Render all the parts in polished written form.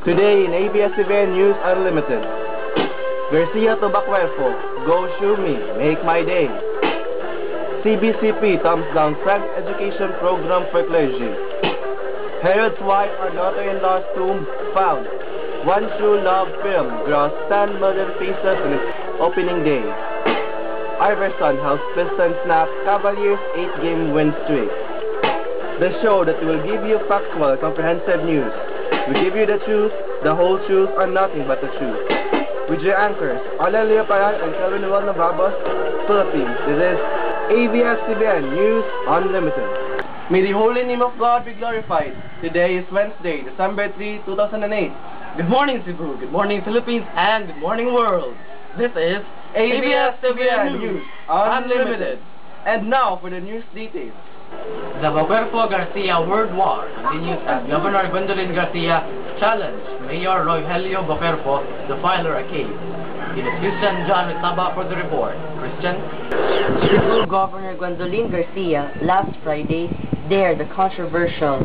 Today in ABS-CBN News Unlimited, Garcia to Bacuerpo, go show me, make my day. CBCP thumbs down sex education program for clergy. Herod's wife or daughter-in-law's tomb found. One True Love film grossed 10 million pesos in its opening day. Iverson helps Pistons snap Cavaliers' 8-game win streak. The show that will give you factual, comprehensive news. We give you the truth, the whole truth, or nothing but the truth. With your anchors, Alan Leoparan and Kelvin Noel Navabos, Philippines. This is ABS-CBN News Unlimited. May the holy name of God be glorified. Today is Wednesday, December 3, 2008. Good morning, Cebu. Good morning, Philippines, and good morning, world. This is ABS-CBN News Unlimited. And now for the news details. The Bacuerpo-Garcia World War continues as Governor Gwendolyn Garcia challenged Mayor Rogelio Bacuerpo to file a case. It is Christian John Mitaba for the report. Christian? Cebu Governor Gwendolyn Garcia last Friday dared the controversial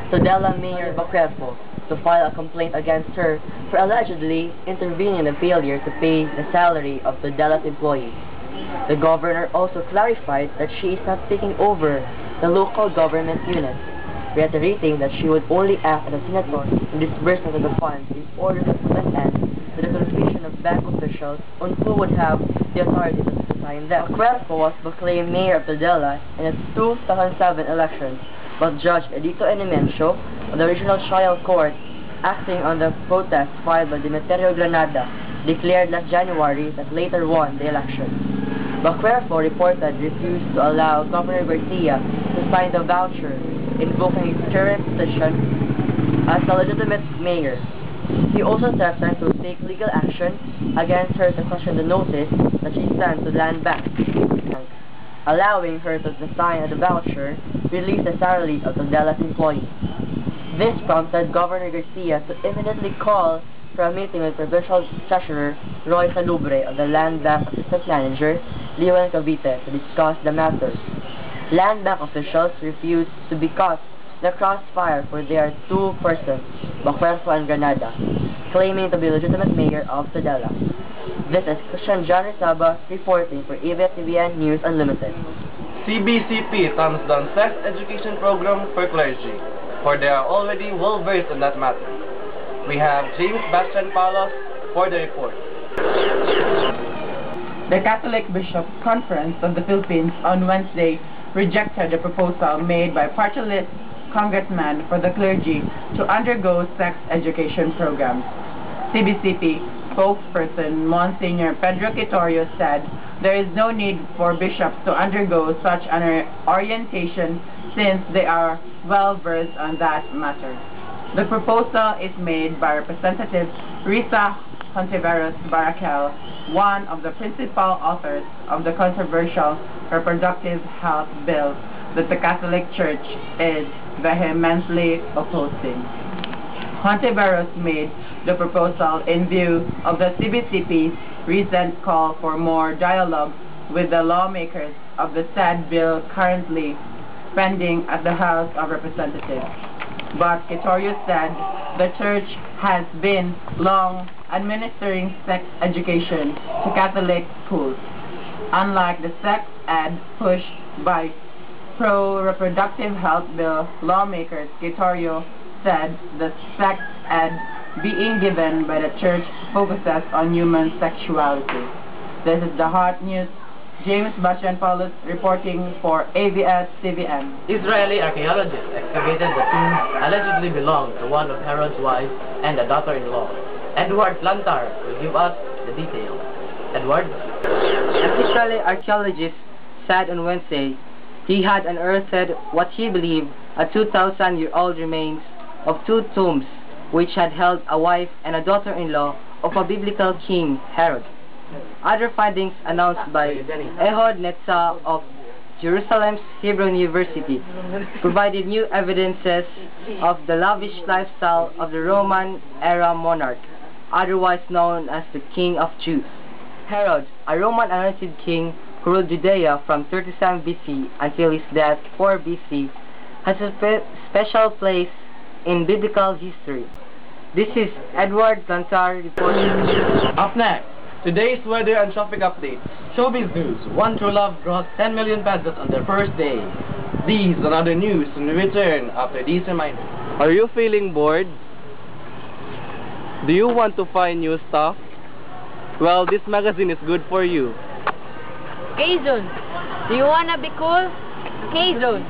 Tudela Mayor Bacuerpo to file a complaint against her for allegedly intervening in the failure to pay the salary of Tudela's employees. The governor also clarified that she is not taking over the local government unit, reiterating that she would only act as a senator in disbursement of the funds in order to put an end to the confusion of bank officials on who would have the authority to assign them. Bacuerpo was proclaimed mayor of Tudela in the 2007 elections, but Judge Edito Enemencio of the Regional Trial Court, acting on the protest filed by Demeterio Granada, declared last January that later won the election. Bacuerpo reported refused to allow Governor Garcia to sign the voucher, invoking his current position as a legitimate mayor. He also threatened to take legal action against her to question the notice that she sent to Land Bank, allowing her to sign the voucher, release the salary of Tudela's employees. This prompted Governor Garcia to immediately call for a meeting with Provincial Treasurer Roy Salubre of the Land Bank Assistant Manager Leon Cavite to discuss the matter. Land Bank officials refused to be caught in the crossfire for their two persons, Bacuerpo and Granada, claiming to be legitimate mayor of Tudela. This is Christian John Rizaba reporting for ABS-CBN News Unlimited. CBCP thumbs down sex education program for clergy, for they are already well versed in that matter. We have James Bastian Palos for the report. The Catholic Bishops' Conference of the Philippines on Wednesday rejected the proposal made by party list congressman for the clergy to undergo sex education programs. CBCP spokesperson Monsignor Pedro Quitorio said there is no need for bishops to undergo such an orientation since they are well versed on that matter. The proposal is made by Representative Risa Hontiveros Barakel, one of the principal authors of the controversial reproductive health bill that the Catholic Church is vehemently opposing. Hontiveros made the proposal in view of the CBCP's recent call for more dialogue with the lawmakers of the said bill currently pending at the House of Representatives. But Quitorio said the Church has been long administering sex education to Catholic schools. Unlike the sex ed pushed by pro-reproductive health bill lawmakers, Quitorio said the sex ed being given by the Church focuses on human sexuality. This is the Hot News. James Bastian Paulus reporting for ABS-CBN. Israeli archaeologists excavated the tomb allegedly belonged to one of Herod's wives and a daughter-in-law. Edward Plantar will give us the details. Edward? An Israeli archaeologist said on Wednesday he had unearthed what he believed are 2,000-year-old remains of two tombs which had held a wife and a daughter-in-law of a biblical king, Herod. Other findings announced by Ehud Netzah of Jerusalem's Hebrew University provided new evidences of the lavish lifestyle of the Roman-era monarch, otherwise known as the King of Jews. Herod, a Roman anointed king who ruled Judea from 37 BC until his death 4 BC, has a special place in biblical history. This is Edward Lansar reporting. Up next, today's weather and traffic update. Showbiz news. One True Love grossed 10 million pesos on their first day. These and other news when we return after these reminders. Are you feeling bored? Do you want to find new stuff? Well, this magazine is good for you. K-Zone. Do you wanna be cool? K-Zone.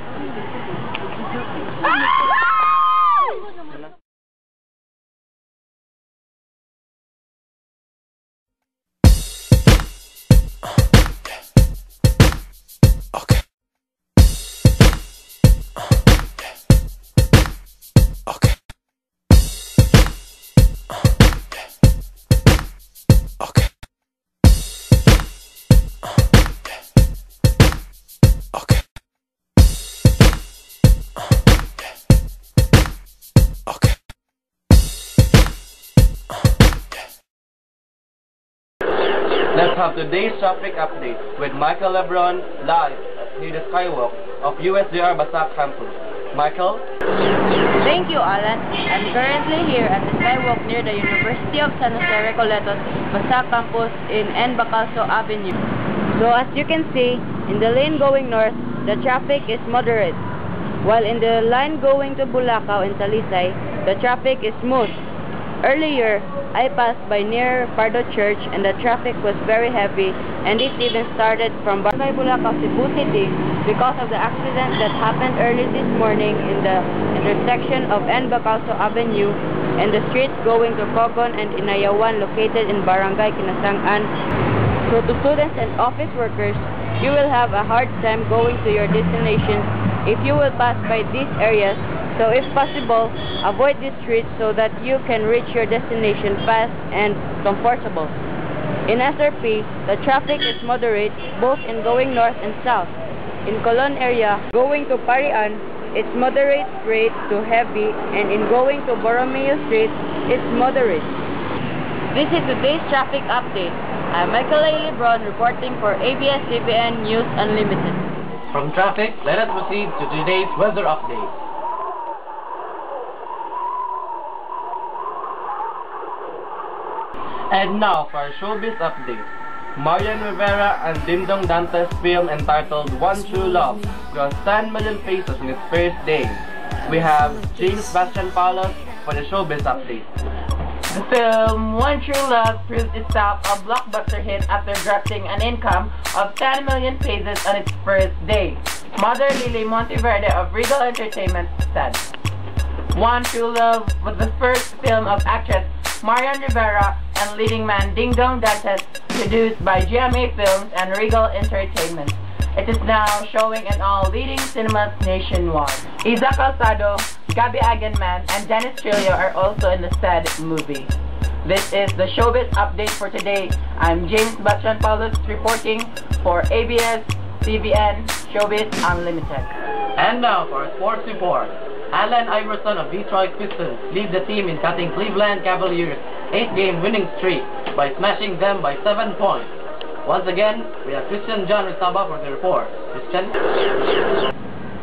Let's have today's traffic update with Michael Lebron live near the skywalk of USJR Basak campus. Michael? Thank you, Alan. I'm currently here at the skywalk near the University of San Jose Recoletos Basak campus in N. Bacalso Avenue. So as you can see, in the lane going north, the traffic is moderate. While in the line going to Bulacau and Talisay, the traffic is smooth. Earlier, I passed by near Pardo Church and the traffic was very heavy, and it even started from Barangay Bulacau, Cebu City because of the accident that happened early this morning in the intersection of N. Bacalso Avenue and the streets going to Cogon and Inayawan located in Barangay Kinasangan. So to students and office workers, you will have a hard time going to your destinations if you will pass by these areas. So if possible, avoid these streets so that you can reach your destination fast and comfortable. In SRP, the traffic is moderate both in going north and south. In Colon area, going to Parian, it's moderate straight to heavy, and in going to Borromeo Street, it's moderate. This is today's traffic update. I'm Michael A. Lebron reporting for ABS-CBN News Unlimited. From traffic, let us proceed to today's weather update. And now for our showbiz update. Marian Rivera and Dingdong Dantes film entitled One True Love grossed 10 million pesos in its first day. We have James Bastian Palos for the showbiz update. The film One True Love proved itself a blockbuster hit after grossing an income of 10 million pesos on its first day. Mother Lily Monteverde of Regal Entertainment said, One True Love was the first film of actress Marian Rivera and leading man Dingdong Dantes, produced by GMA Films and Regal Entertainment. It is now showing in all leading cinemas nationwide. Isa Calzado, Gabby Agenman, and Dennis Trillo are also in the said movie. This is the showbiz update for today. I'm James Bastian Paulus reporting for ABS-CBN Showbiz Unlimited. And now for a sports report. Allen Iverson of Detroit Pistons lead the team in cutting Cleveland Cavaliers' 8-game winning streak by smashing them by 7 points. Once again, we have Christian John Rizaba for the report. Christian?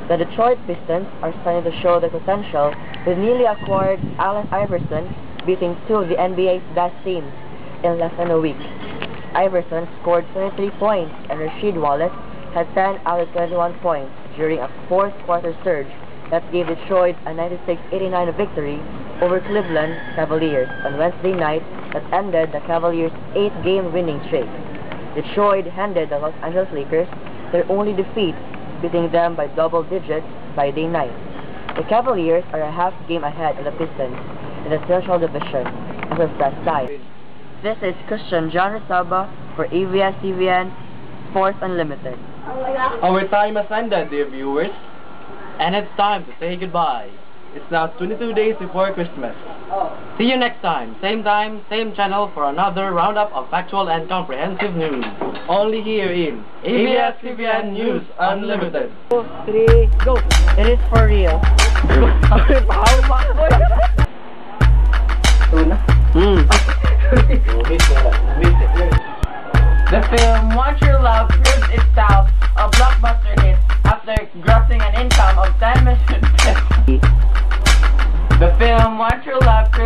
The Detroit Pistons are starting to show their potential with newly acquired Allen Iverson beating two of the NBA's best teams in less than a week. Iverson scored 23 points and Rasheed Wallace had 10 out of 21 points during a fourth quarter surge that gave Detroit a 96-89 victory over Cleveland Cavaliers on Wednesday night that ended the Cavaliers' 8-game winning streak. Detroit handed the Los Angeles Lakers their only defeat, beating them by double digits by day night. The Cavaliers are a half game ahead of the Pistons in the Central Division as of that time. This is Christian John Rizaba for ABS-CBN Sports Unlimited. Our time has ended, dear viewers. And it's time to say goodbye. It's now 22 days before Christmas. See you next time, same channel for another roundup of factual and comprehensive news. Only here in ABS-CBN News Unlimited. 2, 3, go! It is for real. The film One True Love proved itself a blockbuster hit after grossing an income of 10 million pesos. The film One True Love proved